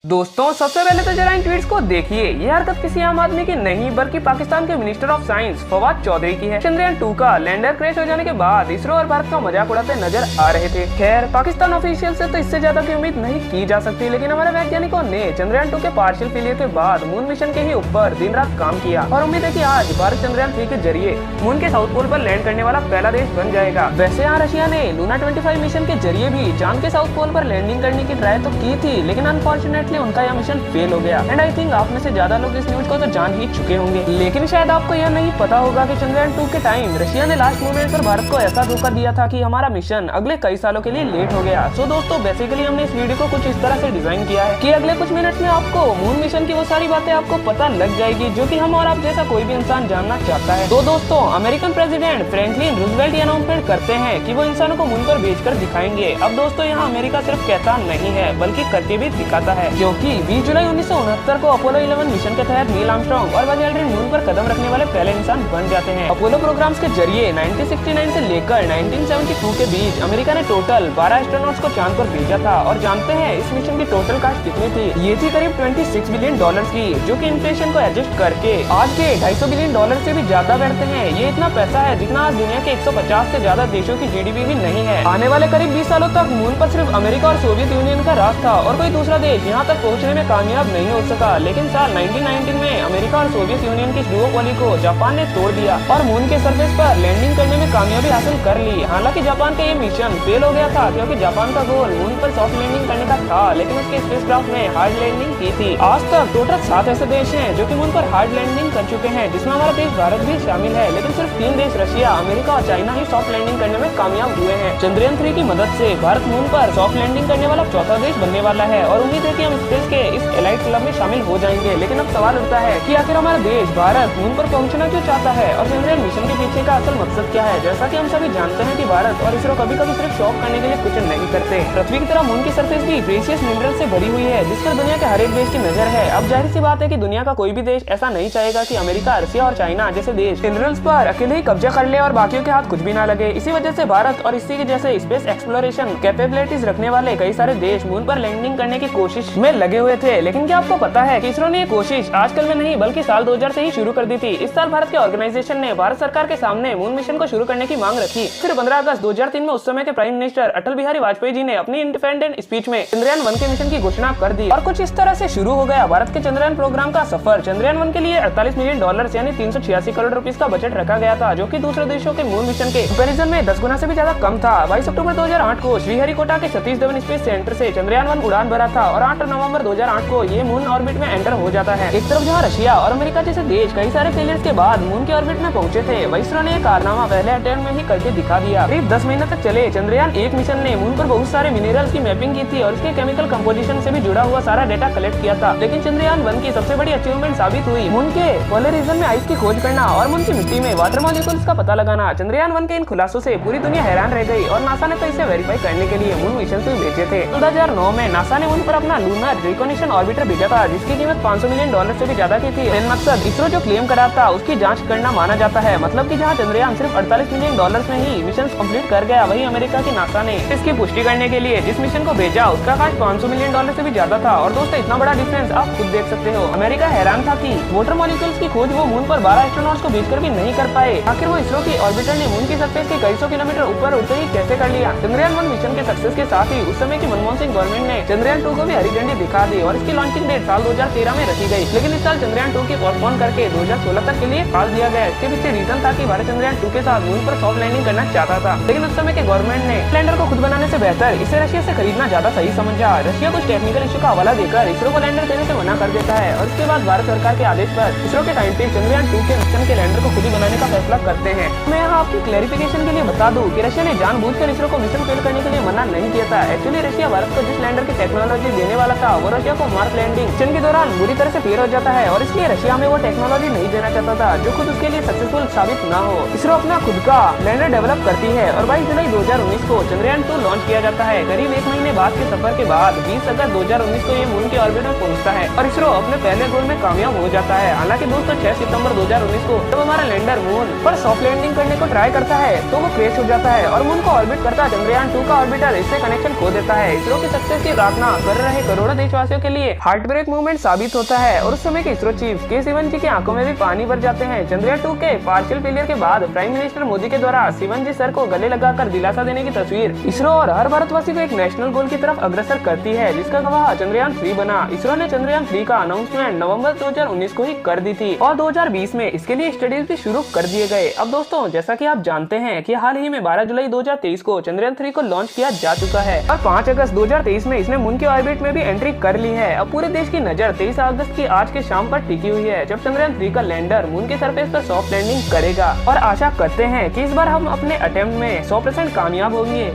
दोस्तों सबसे पहले तो जरा इन ट्वीट्स को देखिए। ये हरकत किसी आम आदमी की नहीं बल्कि पाकिस्तान के minister of science Fawad Chaudhry की है। चंद्रयान 2 का लैंडर क्रैश हो जाने के बाद इसरो और भारत का मजाक उड़ाते नजर आ रहे थे। खैर पाकिस्तान ऑफिशियल से तो इससे ज्यादा की उम्मीद नहीं की जा सकती, लेकिन हमारे वैज्ञानिकों ने चंद्रयान 2 के पार्शियल फेलियर के बाद मून मिशन के ही ऊपर दिन रात काम किया और उम्मीद है कि आज भारत चंद्रयान 3 के जरिए मून के साउथ पोल पर लैंड करने वाला पहला देश बन जाएगा। वैसे यहाँ रशिया ने लूना 25 मिशन के जरिए भी चांद के साउथ पोल पर लैंडिंग करने की ट्राई तो की थी, लेकिन अनफॉर्चुनेटली उनका यह मिशन फेल हो गया। एंड आई थिंक आप में से ज्यादा लोग इस न्यूज को तो जान ही चुके होंगे, लेकिन शायद आपको यह नहीं पता होगा कि चंद्रयान 2 के टाइम रशिया ने लास्ट मोमेंट पर भारत को ऐसा धोखा दिया था कि हमारा मिशन अगले कई सालों के लिए लेट हो गया। सो दोस्तों बेसिकली हमने इस वीडियो को कुछ इस तरह से डिजाइन किया है कि अगले कुछ मिनट्स में आपको मून मिशन की वो सारी बातें आपको पता लग जाएगी जो कि हम और आप जैसा कोई भी इंसान जानना चाहता है। तो दोस्तों अमेरिकन प्रेसिडेंट फ्रैंकलिन रूजवेल्ट ये अनाउंसमेंट करते हैं कि वो इंसानों को मून पर भेजकर दिखाएंगे। अब दोस्तों यहाँ अमेरिका सिर्फ कहता नहीं है बल्कि करके भी दिखाता है, क्योंकि 20 जुलाई 1969 को अपोलो 11 मिशन के तहत नील आर्मस्ट्रांग और बज एल्ड्रिन मून पर कदम रखने वाले पहले इंसान बन जाते हैं। अपोलो प्रोग्राम्स के जरिए 1969 से लेकर 1972 के बीच अमेरिका ने टोटल 12 एस्ट्रोनॉट्स को चांद पर भेजा था। और जानते हैं इस मिशन की टोटल कास्ट कितनी थी? ये थी करीब $26 बिलियन की, जो कि इन्फ्लेशन को एडजस्ट करके आज के $250 बिलियन से भी ज्यादा बैठते हैं। ये इतना पैसा है जितना आज दुनिया के 150 से ज्यादा देशों की जीडीपी भी नहीं है। आने वाले करीब 20 सालों तक मून पर सिर्फ अमेरिका और सोवियत यूनियन का राज था और कोई दूसरा देश यहाँ तक पहुँचने में कामयाब नहीं हो सका। लेकिन साल 1919 में अमेरिका और सोवियत यूनियन की डुओपोली को जापान ने तोड़ दिया और मून के सरफेस पर लैंडिंग करने में कामयाबी हासिल कर ली। हालांकि जापान का ये मिशन फेल हो गया था क्योंकि जापान का गोल मून पर सॉफ्ट लैंडिंग करने का था, लेकिन उसके स्पेसक्राफ्ट ने हार्ड लैंडिंग की थी। आज तक टोटल 7 ऐसे देश हैं जो कि मून पर हार्ड लैंडिंग कर चुके हैं, जिसमें हमारा देश भारत भी शामिल है। लेकिन सिर्फ 3 देश रशिया, अमेरिका और चाइना ही सॉफ्ट लैंडिंग करने में कामयाब हुए हैं। चंद्रयान 3 की मदद से भारत मून पर सॉफ्ट लैंडिंग करने वाला चौथा देश बनने वाला है और उम्मीद है कि हम स्पेस के इस एलाइट क्लब में शामिल हो जाएंगे। लेकिन अब सवाल उठता है कि आखिर हमारा देश भारत मून पर पहुंचना क्यों चाहता है और चंद्रयान मिशन के पीछे का असल मकसद क्या है? जैसा कि हम सभी जानते हैं कि भारत और इसरो कभी कभी सिर्फ शौक करने के लिए कुछ नहीं करते। पृथ्वी की तरह मून की सरफेस भी प्रेशियस मिनरल से भरी हुई है, जिस पर दुनिया के हर एक देश की नजर है। अब जाहिर सी बात है कि दुनिया का कोई भी देश ऐसा नहीं चाहेगा कि अमेरिका, रशिया और चाइना जैसे देश मिनरल्स पर अकेले ही कब्जा कर ले और बाकियों के हाथ कुछ भी ना लगे। इसी वजह से भारत और इसी के जैसे स्पेस एक्सप्लोरेशन कैपेबिलिटीज रखने वाले कई सारे देश मून पर लैंडिंग करने की कोशिश में लगे हुए थे। लेकिन क्या आपको पता है कि इसरो ने कोशिश आजकल में नहीं बल्कि साल 2000 से ही शुरू कर दी थी। इस साल भारत के ऑर्गेनाइजेशन ने भारत सरकार के सामने मून मिशन को शुरू करने की मांग रखी। फिर 15 अगस्त 2003 में उस समय के प्राइम मिनिस्टर अटल बिहारी वाजपेयी जी ने अपनी इंडिपेंडेंट स्पीच में चंद्रयान 1 के मिशन की घोषणा कर दी और कुछ इस तरह से शुरू हो गया भारत के चंद्रयान प्रोग्राम का सफर। चंद्रयान 1 के लिए $48 मिलियन यानी 386 करोड़ रुपीस का बजट रखा गया था, जो कि दूसरे देशों के मून मिशन के कंपैरिजन में 10 गुना से भी ज्यादा कम था। 22 अक्टूबर 2008 को श्रीहरिकोटा के सतीश धवन स्पेस सेंटर से चंद्रयान 1 उड़ान भरा था और 8 नवंबर 2008 को ये मून ऑर्बिट में एंटर हो जाता है। एक तरफ जहाँ रशिया और अमेरिका जैसे देश कई सारे फेलियर्स के बाद मून के ऑर्बिट में पहुंचे थे, वहीं इसरो ने कारनामा पहले अटेम्प्ट में ही करके दिखा दिया। करीब 10 महीने तक चले चंद्रयान 1 मिशन ने मून पर बहुत सारे मिनरल्स की मैपिंग की थी और इसके केमिकल कंपोजिशन से भी जुड़ा हुआ सारा डेटा कलेक्ट किया था। लेकिन चंद्रयान 1 की सबसे बड़ी अचीवमेंट साबित हुई मून के पोलर रीजन में आइस की खोज करना और मून की मिट्टी में वाटर मॉलिक्यूल्स का पता लगाना। चंद्रयान 1 के इन खुलासों से पूरी दुनिया हैरान रह गई और नासा ने तो इसे वेरीफाई करने के लिए मून मिशन से भेजे थे। 2009 में नासा ने मून पर अपना लूनर रिकॉग्निशन ऑर्बिटर भेजा था, जिसकी कीमत $500 मिलियन से भी ज्यादा की थी। मेन मकसद इसरो जो क्लेम करा था उसकी जांच करना माना जाता है। मतलब कि जहां चंद्रयान सिर्फ $48 मिलियन में ही मिशन कंप्लीट कर गया, वहीं अमेरिका की नासा ने इसकी पुष्टि करने के लिए जिस मिशन को भेजा उसका कास्ट $500 मिलियन से भी ज्यादा था। और दोस्तों इतना बड़ा डिफरेंस आप खुद देख सकते हो। अमेरिका हैरान था कि वाटर मॉलिक्यूल्स की खोज वो मून पर 12 एस्ट्रोनॉट्स को भेजकर भी नहीं कर पाए। आखिर वो इसरो की ऑर्बिटर ने मून की सरफेस के कई सौ किलोमीटर ऊपर उड़ते ही कैसे कर लिया? चंद्रयान 1 मिशन के सक्सेस के साथ ही उस समय की मनमोहन सिंह गवर्नमेंट ने चंद्रयान 2 को भी हरी झंडी दिखा दी और इसकी लॉन्चिंग डेट साल 2013 में रखी गई। लेकिन इस साल चंद्रयान 2 की पोस्टपोन करके 2016 तक के लिए टाल दिया गया। इसके पीछे रीजन था कि भारत चंद्रयान 2 के साथ मून पर सॉफ्ट लैंडिंग करना चाहता था, लेकिन उस समय के गवर्नमेंट ने लैंडर को खुद बनाने से बेहतर इसे रशिया से खरीदना ज्यादा सही समझा। रशिया कुछ टेक्निकल इशू का हवाला देकर इसरो को लैंडर देने से मना कर देता है और इसके बाद भारत सरकार के आदेश पर इसरो के साइंटिस्ट चंद्रयान 2 के मिशन के लैंडर को खुद ही बनाने का फैसला करते हैं। मैं यहाँ आपकी क्लैरिफिकेशन के लिए बता दूं कि रशिया ने जानबूझकर इसरो को मिशन फेल करने के लिए मना नहीं किया था। एक्चुअली रशिया भारत को जिस लैंडर की टेक्नोलॉजी देने वाला था वो रशिया को मार्स लैंडिंग मिशन के दौरान बुरी तरह से फेल हो जाता है और इसलिए रशिया में वो टेक्नोलॉजी नहीं देना चाहता था जो खुद उसके लिए सक्सेसफुल साबित न हो। इसरो अपना खुद का लैंडर डेवलप करती है और 22 जुलाई 2019 को चंद्रयान 2 लॉन्च किया जाता है। करीब 1 महीने बाद के सफर के बाद 20 अगस्त 2019 को ये मून के ऑर्बिट में पहुंचता है और इसरो अपने पहले गोल में कामयाब हो जाता है। हालांकि दोस्तों 6 सितंबर 2019 को जब हमारा लैंडर मून पर सॉफ्ट लैंडिंग करने को ट्राई करता है तो वो क्रैश हो जाता है और मून को ऑर्बिट करता चंद्रयान 2 का ऑर्बिटर इससे कनेक्शन खो देता है। इसरो की सक्सेस की प्रार्थना कर रहे करोड़ों देशवासियों के लिए हार्ट ब्रेक मूवमेंट साबित होता है और उस समय के इसरो चीफ के सिवन जी की आंखों में भी पानी भर जाते हैं। चंद्रयान 2 के पार्शियल फेलियर के बाद प्राइम मिनिस्टर मोदी के द्वारा सिवन जी सर को गले लगाकर दिलासा देने की तस्वीर इसरो और हर भारतवासी को एक नेशनल गोल की तरफ अग्रसर करती है, जिसका गवाह चंद्रयान 3 बना। इसरो ने चंद्रयान 3 का अनाउंसमेंट नवंबर 2019 को ही कर दी थी और 2020 में इसके लिए स्टडीज भी शुरू कर दिए गए। अब दोस्तों, जैसा कि आप जानते हैं कि हाल ही में 12 जुलाई 2023 को चंद्रयान 3 को लॉन्च किया जा चुका है और 5 अगस्त 2023 में इसने मून के ऑर्बिट में भी एंट्री कर ली है। अब पूरे देश की नजर 23 अगस्त की आज के शाम पर टिकी हुई है, जब चंद्रयान 3 का लैंडर मून के सरफेस पर सॉफ्ट लैंडिंग करेगा और आशा करते हैं कि इस बार हम अपने अटेम्प्ट में 100% कामयाब होंगे।